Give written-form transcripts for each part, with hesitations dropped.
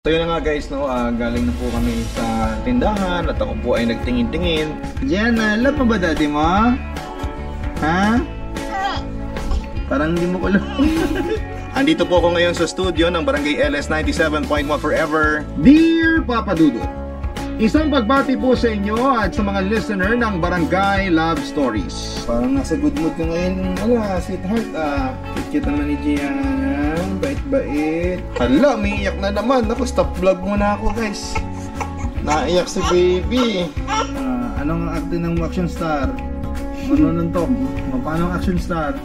So yun na nga guys, no, galing na po kami sa tindahan at ako po ay nagtingin-tingin. Diana, love mo ba daddy mo? Ha? Parang hindi mo ko love. Andito po ako ngayon sa studio ng Barangay LS 97.1 Forever. Dear Papa Dudut, isang pagbati po sa inyo at sa mga listener ng Barangay Love Stories. Parang nasa good mood ka ngayon, sweetheart. Cute naman ni Gianna. Bait-bait. Hala, umiiyak na naman. Ako, stop vlog muna ako guys. Naiyak si baby. Anong acting ng action star? Ano nun to? Paano ang action star?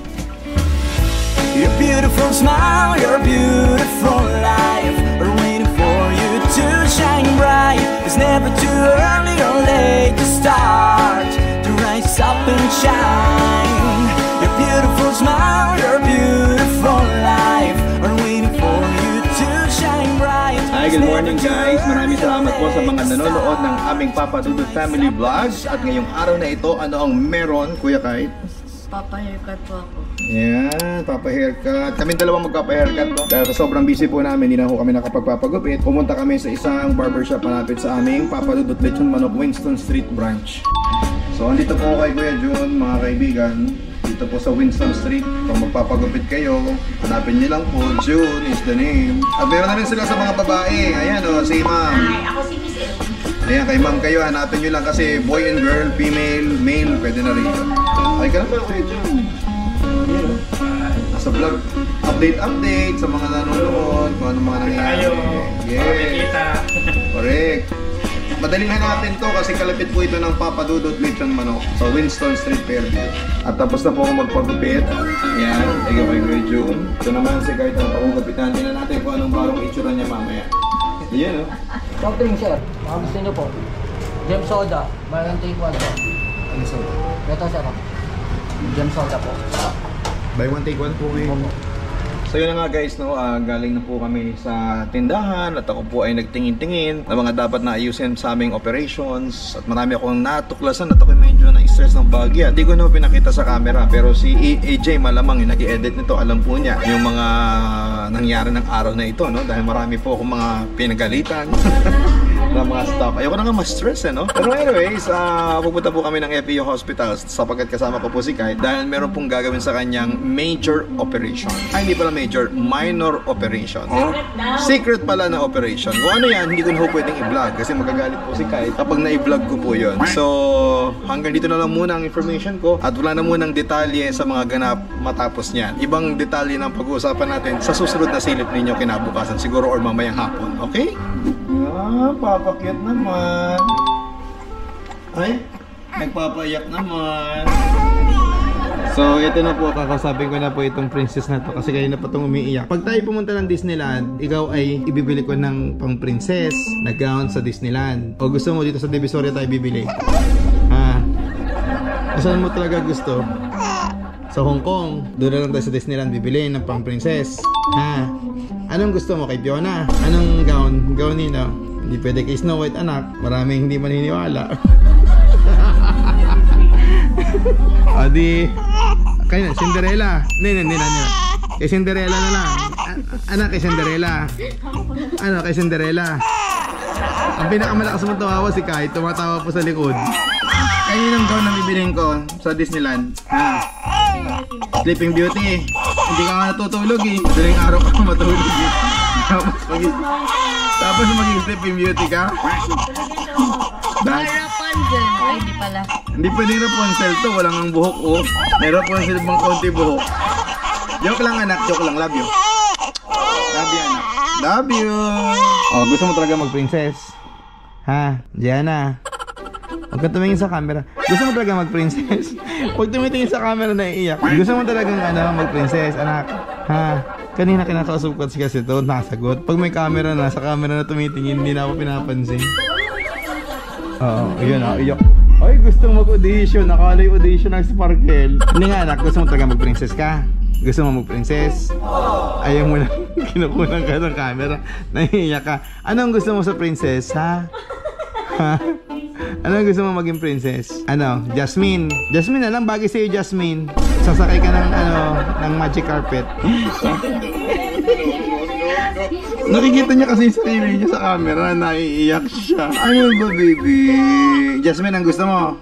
Your beautiful smile, your beautiful life are waiting for you to shine bright. It's never too early or late to start to rise up and shine. Your beautiful smile, your beautiful life are waiting for you to shine bright. Hi, good morning guys. Maraming salamat po sa mga nanonood ng aming Papa Dudut Family Vlogs. At ngayong araw na ito, ano ang meron, Kuya Kite? Papa-haircut po ako. Yan, papa-haircut. Kaming dalawang magpapa-haircut po. Dahil sobrang busy po namin, hindi na po kami nakapagpapagupit. Pumunta kami sa isang barbershop malapit sa aming Papa Dudut Lechon Manok Winston Street branch. So, andito po kay Kuya Jun, mga kaibigan. Dito po sa Winston Street. Kung magpapagupit kayo, hanapin niyo lang po. June is the name. At meron na rin sila sa mga babae. Ayan o, si Ma'am. Hi, ako si Miss El. Ayan, kay Ma'am kayo, hanapin nyo lang kasi boy and girl, female, male, pwede na rin. Ay, ka na ba, Kuya Jun? Ayan o. Nasa vlog. Update sa mga nanonood, kung ano mga nangyayari. Yes. Correct. Madaling hanapin to kasi kalapit po ito ng Papa Dudut Lechon Manok sa Winston Street, Fairview. At tapos na po ako magpagupit. Ayan, thank you kay Kuya Jun. Ito naman si Kite ang pagkugupitan. Tingnan natin kung anong barong itsura niya mamaya. Ayan o. Soft drink, sir. Mga gusto nyo po. Gem soda. Mayroon take one po. Ano soda? Ito, sir. Gem soda po. Buy one take one po ngayon. So yun na nga guys, no, galing na po kami sa tindahan at ako po ay nagtingin-tingin ng mga dapat na ayusin sa aming operations. At marami akong natuklasan at ako medyo na-stress ng bagya. Hindi ko na pinakita sa camera pero si AJ malamang yung nag-edit nito, alam po niya yung mga nangyari ng araw na ito, no? Dahil marami po akong mga pinagalitan ng mga stuff. Ayoko na nga ma-stress, no? Pero anyways, pupunta po kami ng FEU Hospital sapagkat kasama ko po si Kite dahil meron pong gagawin sa kanyang major operation. Ay, hindi pala major, minor operation. Secret pala na operation. Kung ano yan, hindi ko na po pwedeng i-vlog kasi magagalit po si Kite kapag na-i-vlog ko po yun. So, hanggang dito na lang muna ang information ko at wala na munang detalye sa mga ganap matapos niyan. Ibang detalye ng pag-uusapan natin sa susunod na silip ninyo kinabukasan siguro or mamayang hapon. Okay? Papakyat naman. Ay, nagpapayak naman. So, ito na po, kakasabing ko na po itong princess na to kasi kanina pa itong umiiyak. Pag tayo pumunta ng Disneyland, ikaw ay ibibili ko ng pang princess na gown sa Disneyland. O gusto mo dito sa Divisoria tayo bibili? Ha? Saan mo talaga gusto? Sa Hong Kong. Doon na lang tayo sa Disneyland bibili ng pang princess. Ha? Anong gusto mo kay Fiona? Anong gown? Gown nino? Hindi pwede kay Snow White, anak. Maraming hindi maniniwala. O di kayo na, Cinderella. Hindi na. Kay Cinderella na lang. Anak, kay Cinderella. Ano, kay Cinderella. Ang pinakamalakas mong tawawa si Kai. Tumatawa po sa likod. Kaninong gown na bibilhin ko sa Disneyland? Ha? Sleeping Beauty. Hindi ka nga natutulog eh. Daling araw ka matulog eh. Tapos maging Sleeping Beauty ka? Rapunzel. Ay, hindi pala. Hindi pwedeng Rapunzel to, walang ang buhok oh. May Rapunzel bang konti buhok. Joke lang anak, joke lang, love you. Love you anak. Love you. Oh, gusto mo talaga mag-princess? Ha, Gianna? Huwag ka tumingin sa camera. Gusto mo talaga mag-princess? Huwag tumitingin sa camera na iiyak. Gusto mo talagang mag-princess, anak? Ha? Kanina kinakausap ko kasi ito, nasagot. Pag may camera na, sa camera na tumitingin, hindi na ako pinapansin. Oo, yun ah, iyak. Ay, gusto mo mag-audition. Nakala yung audition ng Sparkle. Hindi nga anak, gusto mo talaga mag-princess ka? Gusto mo mag-princess? Ayaw mo na, kinukunan ka ng camera. Nahihiyak ka. Anong gusto mo sa princess, ha? Ha? Anong gusto mo maging princess? Ano? Jasmine. Jasmine na lang, bagay sa'yo Jasmine. Sasakay ka ng, ng magic carpet. Nakikita niya kasi yung sarili niya sa camera, naiiyak siya. Ano ba, baby? Jasmine, ang gusto mo?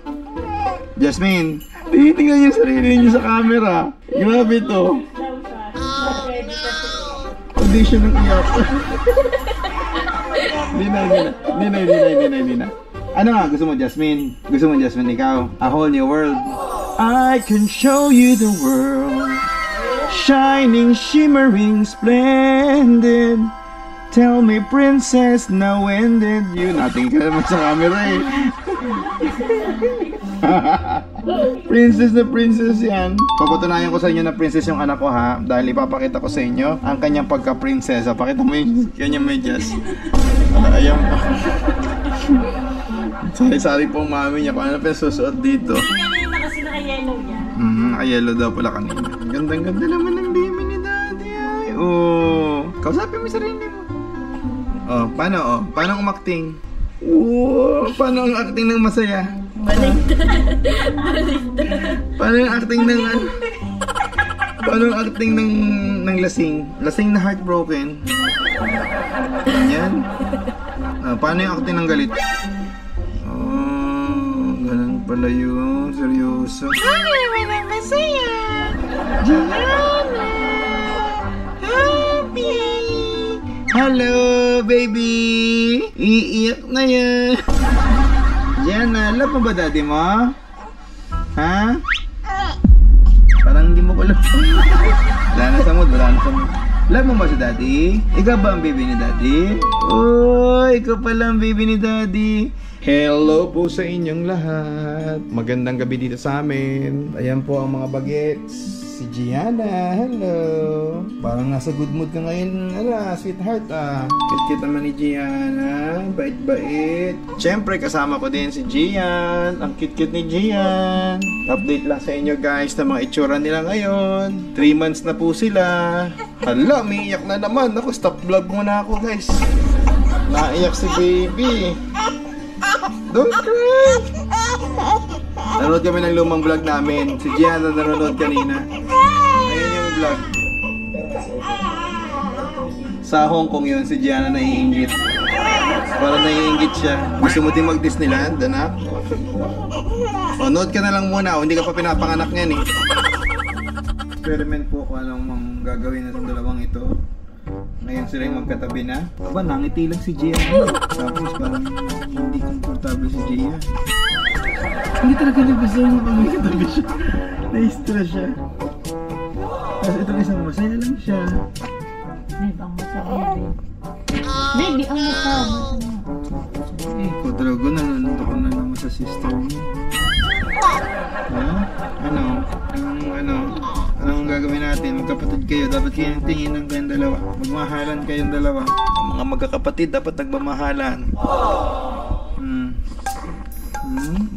Jasmine, tinitingnan niya yung sarili niya sa camera. Grabe to. Audition ng iyak. Hindi na. Ano nga, gusto mo, Jasmine? Gusto mo, Jasmine, ikaw? A whole new world. I can show you the world. Shining, shimmering, splendid. Tell me, princess, now when did you... Nating ka naman sa camera eh. Princess na princess yan. Papatunayan ko sa inyo na princess yung anak ko ha. Dahil ipapakita ko sa inyo ang kanyang pagka-prinsesa. Pakita mo yung kanyang medyas. Ayan pa. Sari-sari po ang mami niya kung ano pa susuot dito. Kanina kasi naka-yellow yan. Naka-yellow daw pala kanina. Gandang-ganda naman ng baby ni daddy ay. Oh, kausapin mo sarili mo. Oh, paano oh? Paano umakting? Oh, paano ang acting ng masaya? Baligtad. Paano ang acting ng ano? Paano ang acting ng lasing? Lasing na heartbroken. Yan. Paano yung acting ng galit? Ganun pala yun. Seryoso. Ay, walang masaya. Gianna. Happy. Hello, baby. Iiyak na yan. Gianna, love mo ba daddy mo? Ha? Parang hindi mo ko love. Wala na sa mood. Love mo ba si daddy? Ikaw ba ang baby ni daddy? Oh, ikaw pala ang baby ni daddy. Hello po sa inyong lahat. Magandang gabi dito sa amin. Ayan po ang mga bagets. Si Gianna, hello. Parang nasa good mood ka ngayon, sweetheart Kit-kit naman ni Gianna. Bait-bait. Siyempre kasama ko din si Gian. Ang kit-kit ni Gian. Update lang sa inyo guys na mga itsura nila ngayon. 3 months na po sila. Hala, may iyak na naman. Ako, stop vlog muna ako guys. Naiyak si baby. Don't cry! Nanonood kami ng lumang vlog namin. Si Gianna nanonood kanina. Ayan yung vlog. Sa Hong Kong yun, si Gianna naiinggit. Parang naiinggit siya. Gusto mo din mag-Disneyland, anak? O, nood ka na lang muna. O, hindi ka pa pinapanganak niyan eh. Experiment po kung anong gagawin na itong dalawang ito. Ngayon sila yung magkatabi na. Aba, nangiti lang si Gianna. Tapos parang hindi komportable si Gianna. Hindi talaga gusto mo pag may katabi siya. Na-stress siya. Tapos itong isang masaya lang siya. Babe, ang masaya, babe. Baby, ang masaya. Ikaw talaga, nalulunta ko na naman sa sister niya. Ha? Anong gagawin natin? Magkapatid kayo, dapat kayong tinginan kayong dalawa. Magmahalan kayong dalawa. Ang mga magkakapatid dapat nagmamahalan.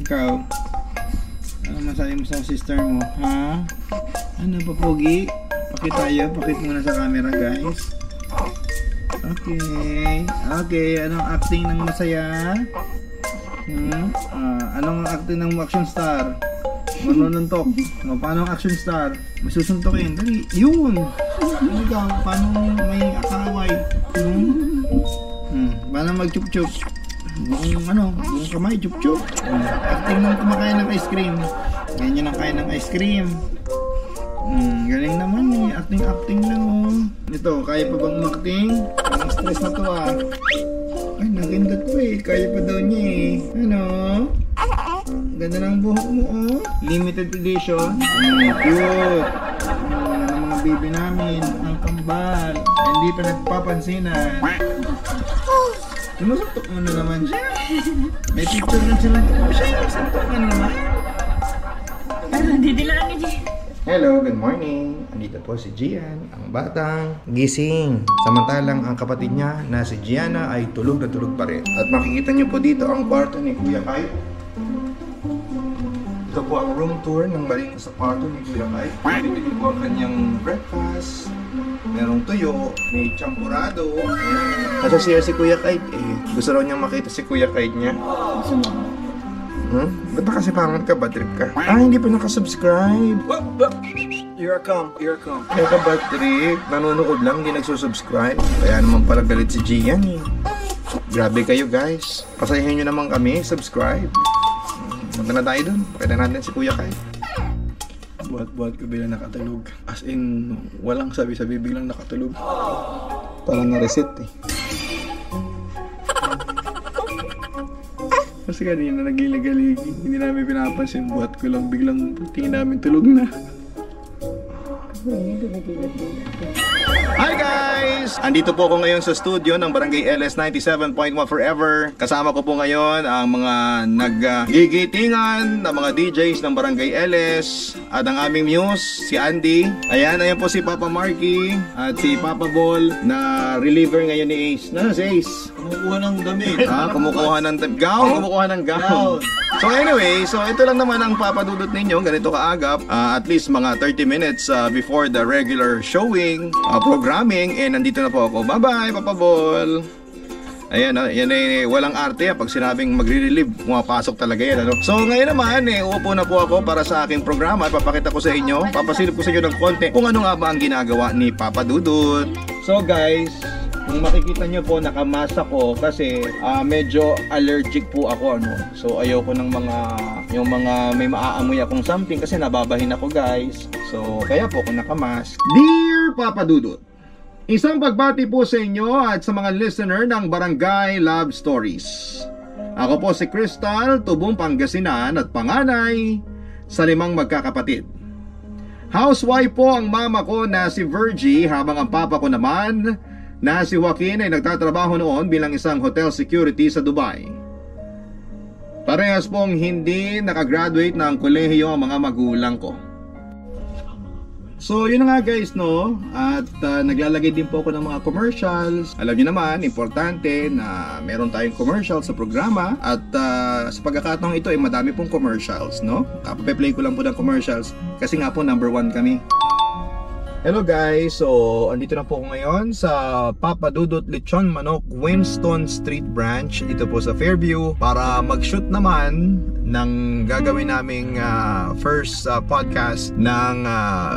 Ikaw? Ano masabi mo sa sister mo? Ha? Ano pa, Pogi? Pakit muna sa camera, guys. Okay, anong acting ng masaya? Anong acting ng action star? Manununtok. Paano ang action star? May susuntokin. Dali, yun! Ikaw, paano may akaway? Paano mag-chup-chup? Buong kamay, chup-chup. Acting ng kumakain ng ice cream. Ganyan ang kain ng ice cream. Galing naman eh. Acting lang oh. Ito, kaya pa bang umakting? Ang stress na to Ay, nagindot pa eh. Kaya pa daw niya eh. Ano? Ganda ng buhok mo oh. Limited edition. Cute. Ang mga baby namin. Ang kambal. Hindi pa nagpapansinan. Sumusuktok mo na naman siya. May picture lang sila. Siya, suntok mo na naman. Didilaan ni G. Hello, good morning. Andito po si Gian, ang batang gising. Samantalang ang kapatid niya na si Gianna ay tulog na tulog pa rin. At makikita niyo po dito ang kwarto ni Kuya Kai. Ito po ang room tour ng maling sa kwarto ni Kuya Kai. Pinipili po ang kanyang breakfast. Merong tuyo, may champurado. Nasa siya si Kuya Kai. Gusto raw niyang makita si Kuya Kai niya. Gusto mo? Ba't ba kasi pangat ka? Bad trip ka? Hindi pa nakasubscribe. Here I come. Here I come. Kaya ka bad trip, nanonood lang, hindi nagsusubscribe. Kaya naman pala galit si Gian eh. Grabe kayo guys. Pasayahin nyo naman kami, subscribe. Punta na tayo dun. Pwede natin si Kuya Kai. Buhat-buhat ko bilang nakatulog. As in, walang sabi-sabi bilang nakatulog. Parang na-reset eh. Kasi kanina nagilig-aligi. Hindi namin pinapansin. Buhat ko lang biglang tingin namin tulog na. Hi guys! Andito po ako ngayon sa studio ng Barangay LS 97.1 Forever. Kasama ko po ngayon ang mga naggigitingan na mga DJs ng Barangay LS at ang aming muse, si Andy. Ayan po si Papa Marky at si Papa Ball na reliever ngayon ni Ace. Nasaan si Ace? Kumukuha ng damit. Kumukuha ng gown. Kumukuha ng gown. So anyway, so ito lang naman ang papadudot ninyo, ganito kaagap, at least mga 30 minutes before the regular showing, programming, and nandito na po ako. Bye-bye, Papa Ball! Ayan, yan walang arte pag sinabing magre-relieve, pumapasok talaga yan. So ngayon naman, uupo na po ako para sa aking programa at papakita ko sa inyo, papasilip ko sa inyo ng konti kung ano nga ba ang ginagawa ni Papa Dudut. So guys, kung makikita nyo po, nakamasa ko kasi medyo allergic po ako, So ayoko ng yung mga may maaamoy akong something kasi nababahin ako guys. So kaya po ako nakamas. Dear Papa Dudut, isang pagbati po sa inyo at sa mga listener ng Barangay Love Stories. Ako po si Crystal, tubong Pangasinan at panganay sa 5 magkakapatid. Housewife po ang mama ko na si Virgie, habang ang papa ko naman na si Joaquin ay nagtatrabaho noon bilang isang hotel security sa Dubai. Parehas pong hindi nakagraduate ng kolehiyo ang mga magulang ko. So yun na nga guys, at naglalagay din po ako ng mga commercials. Alam niyo naman, importante na meron tayong commercials sa programa. At sa pagkakataong ito ay madami pong commercials, Pape-play ko lang po ng commercials kasi nga po number 1 kami. Hello guys, so andito na po ako ngayon sa Papa Dudut Lechon Manok Winston Street Branch dito po sa Fairview para mag-shoot naman ng gagawin naming first podcast ng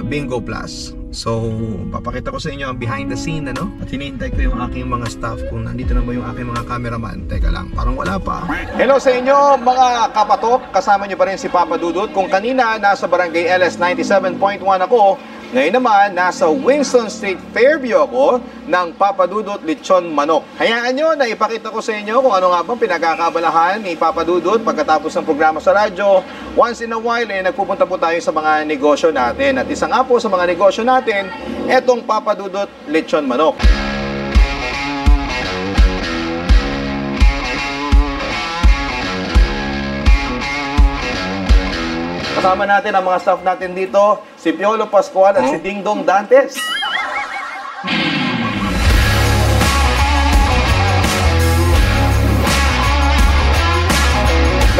Bingo Plus. So papakita ko sa inyo ang behind the scene, At hinihintay ko yung aking mga staff kung nandito na ba yung aking mga cameraman. Teka lang, parang wala pa. Hello sa inyo mga kapatok, kasama nyo pa rin si Papa Dudut. Kung kanina nasa Barangay LS 97.1 ako, ngayon naman, nasa Winston Street, Fairview ako ng Papa Dudut Lechon Manok. Hayaan nyo na ipakita ko sa inyo kung ano nga bang pinagkakabalahan ni Papa Dudut pagkatapos ng programa sa radyo. Once in a while, nagpupunta po tayo sa mga negosyo natin. At isa nga po sa mga negosyo natin, etong Papa Dudut Lechon Manok. Kasama natin ang mga staff natin dito, si Piolo Pascual at si Dingdong Dantes.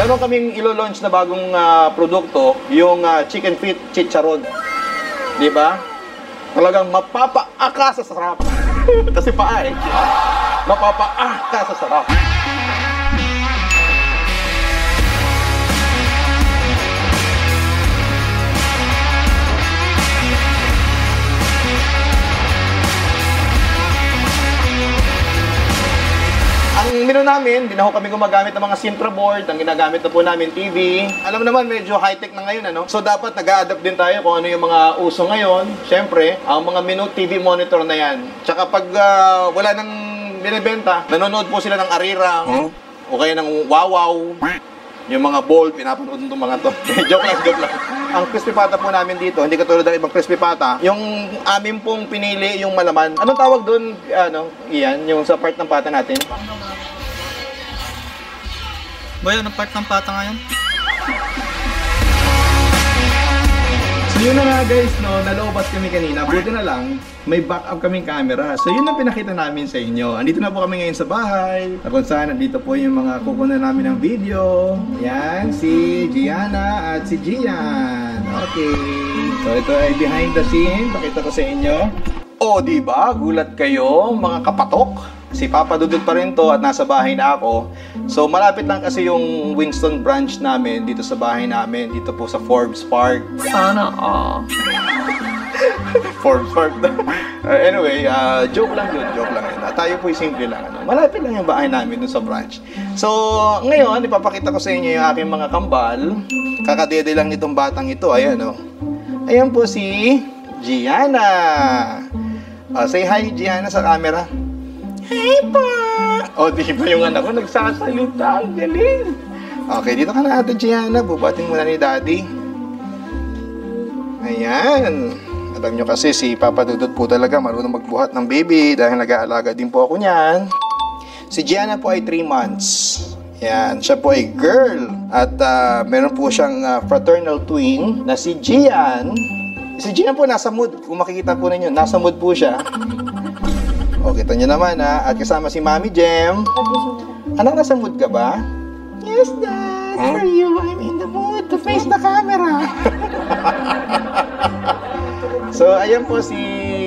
Meron kaming ilo-launch na bagong produkto, yung chicken feet chicharon. Di ba? Talagang mapapa-aka sa sarap. Kasi paa mapapa-aka sa sarap. Ang menu namin, di na ho kami gumagamit ng mga Sintra board, ang ginagamit na po namin TV. Alam naman, medyo high-tech na ngayon, So dapat nag-a-adapt din tayo kung ano yung mga uso ngayon. Siyempre, ang mga menu TV monitor na yan. Tsaka pag wala nang binibenta, nanonood po sila ng arirang, o kaya ng wawaw. Yung mga bold, pinapanood itong mga to. Joke lang. Ang crispy pata po namin dito, hindi katulad ng ibang crispy pata, yung amin pong pinili yung malaman. Anong tawag doon, Ian, yung sa part ng pata natin? Boy, anong part ng pata ngayon? So yun na nga guys, naloobat kami kanina. Buti na lang, may backup kaming camera. So yun ang pinakita namin sa inyo. Andito na po kami ngayon sa bahay. Na kung saan, nandito po yung mga kukunan namin ng video. Yan, si Gianna at si Gian. Okay. So ito ay behind the scene. Pakita ko sa inyo. O, diba? Gulat kayo, mga kapatok. Si Papa Dudut pa rin to at nasa bahay na ako. So malapit lang kasi yung Winston branch namin dito sa bahay namin, dito po sa Forbes Park. Sana all. Forbes Park na. Anyway, joke lang yun. Tayo po'y simple lang. Malapit lang yung bahay namin dun sa branch. So, ngayon, ipapakita ko sa inyo yung aking mga kambal. Kakadede lang nitong batang ito. Ayan, oh. Ayan po si Gianna. Say hi, Gianna, sa camera. Hi po! O, di ba yung anak ko nagsasalita? Ang galing! Okay, dito ka na, Ate Gianna. Bubating muna ni Daddy. Ayan. Alam nyo kasi si Papa Dudut po talaga marunong magbuhat ng baby dahil nag-aalaga din po ako niyan. Si Gianna po ay 3 months. Yan, siya po ay girl. At meron po siyang fraternal twin na si Gian. Si Gian po nasa mood. Kung makikita po ninyo, nasa mood po siya. O, kita nyo naman ha. At kasama si Mami Jem. Anak, nasa mood ka ba? Yes, Dad. For you, I'm in the mood to face the camera. So, ayan po si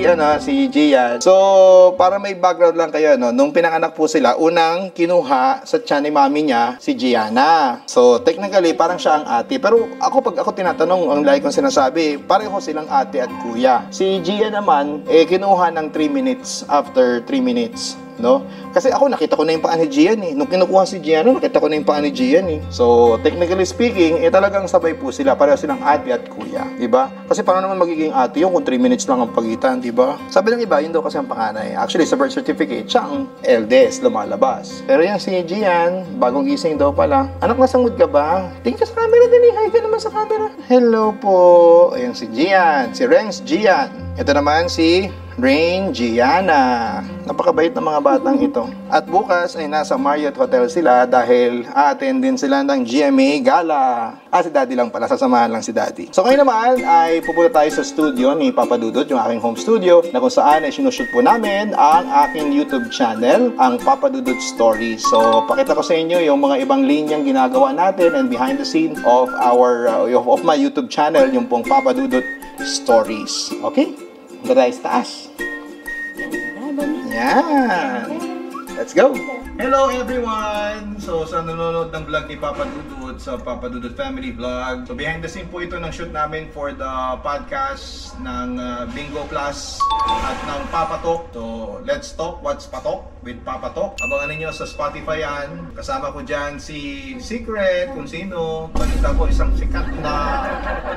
Gian. So, para may background lang kayo, no, nung pinanganak po sila, unang kinuha sa tiyan ni mami niya, si Gianna. So, technically, parang siya ang ate. Pero pag ako tinatanong, ang lagi kong sinasabi, pareho silang ate at kuya. Si Gian naman, kinuha ng 3 minutes after 3 minutes. No? Kasi ako nakita ko na yung paa ni Gian eh. Nung kinukuha si Gian, nakita ko na yung paa ni Gian eh. So, technically speaking, talagang sabay po sila. Pareho silang ate at kuya. Diba? Kasi paano naman magiging ate yun kung 3 minutes lang ang pagitan, diba? Sabi ng iba, yun daw kasi ang panganay. Actually, sa birth certificate, siya ang eldest, lumalabas. Pero yan si Gian, bagong gising daw pala. Anak, nasa mood ka ba? Tingin ka sa camera din eh. Hi ka naman sa camera. Hello po. Ayan si Gian. Si Renz Gian. Ito naman si Rain Gianna. Napakabait ng mga batang ito. At bukas ay nasa Marriott Hotel sila dahil a-attend din sila ng GMA Gala. Si Daddy lang pala. Sasamahan lang si Daddy. So ngayon naman ay pupunta tayo sa studio ni Papa Dudut, yung aking home studio, na kung saan ay sinushoot po namin ang aking YouTube channel, ang Papa Dudut Stories. So pakita ko sa inyo yung mga ibang linyang ginagawa natin and behind the scene of of my YouTube channel, yung pong Papa Dudut Stories. Okay? Tayo sa taas. Yan. Let's go. Hello everyone! So sa nanonood ng vlog ni Papa Dudut sa Papa Dudut Family Vlog. So behind the scene po ito ng shoot namin for the podcast ng Bingo Plus at ng Papa Talk. So let's talk what's patok with Papa Talk. Abangan ninyo sa Spotify yan. Kasama ko dyan si Secret, kung sino. Pakita ko isang sikat na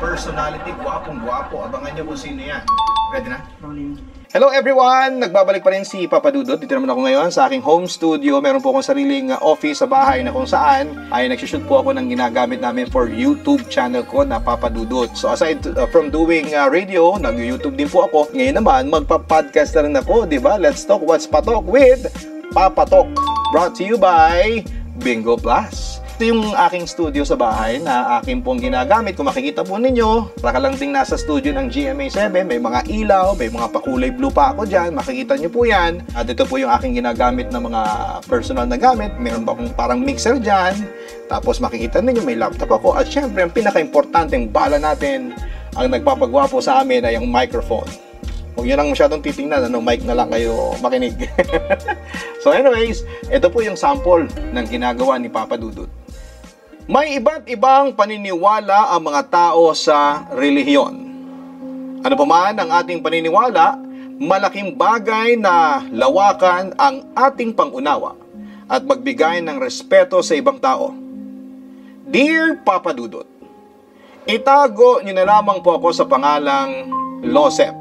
personality, gwapong-gwapo. Abangan nyo kung sino yan. Ready na? Hello everyone! Nagbabalik pa rin si Papa Dudut. Dito naman ako ngayon sa aking home studio. Meron po akong sariling office sa bahay na kung saan ay nagsushoot po ako ng ginagamit namin for YouTube channel ko na Papa Dudut. So aside from doing radio, nag-YouTube din po ako. Ngayon naman, magpa-podcast na rin ako, di ba? Let's talk what's patok with Papa Talk. Brought to you by Bingo Plus. Ito yung aking studio sa bahay na aking pong ginagamit. Kung makikita po ninyo, para lang ding nasa studio ng GMA7. May mga ilaw, may mga pakulay blue pa ako dyan. Makikita nyo po yan. At ito po yung aking ginagamit na mga personal na gamit. Meron pa akong parang mixer dyan. Tapos makikita ninyo may laptop ako. At syempre, ang pinaka-importanteng bala natin, ang nagpapagwapo sa amin ay ang microphone. Huwag nyo lang masyadong titingnan, mic na lang kayo makinig. So anyways, ito po yung sample ng ginagawa ni Papa Dudut. May iba't ibang paniniwala ang mga tao sa relihiyon. Ano pa man ang ating paniniwala, malaking bagay na lawakan ang ating pangunawa at magbigay ng respeto sa ibang tao. Dear Papa Dudut, itago niyo na lamang po ako sa pangalang Losep,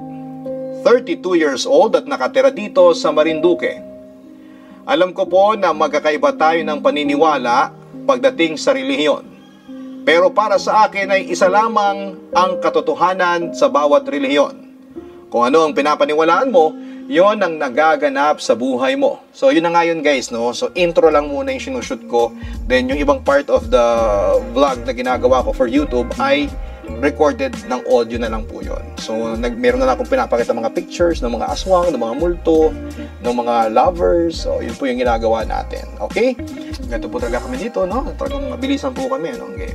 32 years old at nakatira dito sa Marinduque. Alam ko po na magkakaiba tayo ng paniniwala pagdating sa relihiyon. Pero para sa akin ay isa lamang ang katotohanan sa bawat relihiyon. Kung ano ang pinapaniwalaan mo, yon ang nagaganap sa buhay mo. So yun na nga yun guys, no? So intro lang muna yung sinushoot ko. Then yung ibang part of the vlog na ginagawa ko for YouTube ay recorded ng audio na lang po yun. So meron na akong pinapakita mga pictures ng mga aswang, ng mga multo, ng mga lovers. So yun po yung ginagawa natin. Okay? Ganito po talaga kami dito, no? Talagang mabilisan po kami, ano? Okay.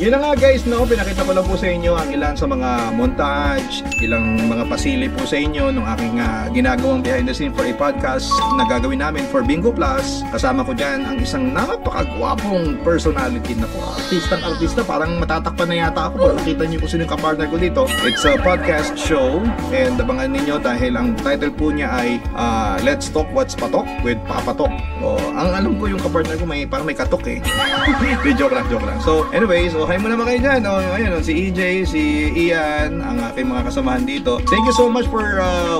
Yun na nga guys, no, pinakita ko lang po sa inyo ang ilan sa mga montage, ilang mga pasili po sa inyo nung aking ginagawang behind the scene for a podcast na gagawin namin for Bingo Plus. Kasama ko dyan ang isang napakagwapong personality na po. Artista, parang matatakpan na yata ako. Nakita niyo kung sino yung kapartner ko dito. It's a podcast show and abangan ninyo dahil ang title po niya ay Let's Talk What's Patok with Papatok. O, ang alam ko yung kapartner ko parang may katok eh. joke lang. So anyways, okay mo naman kayo dyan. Ayun, si EJ, si Ian, ang aking mga kasamahan dito. Thank you so much for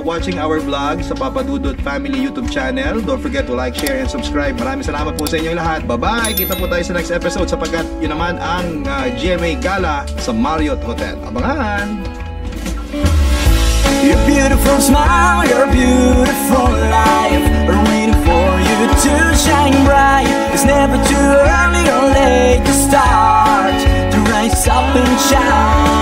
watching our vlog sa Papa Dudut Family YouTube channel. Don't forget to like, share, and subscribe. Maraming salamat po sa inyo lahat. Bye-bye! Kita po tayo sa next episode sapagkat yun naman ang GMA Gala sa Marriott Hotel. Abangan! Your beautiful smile, your beautiful life are waiting for you to shine bright. It's never too early or late to start, to rise up and shine.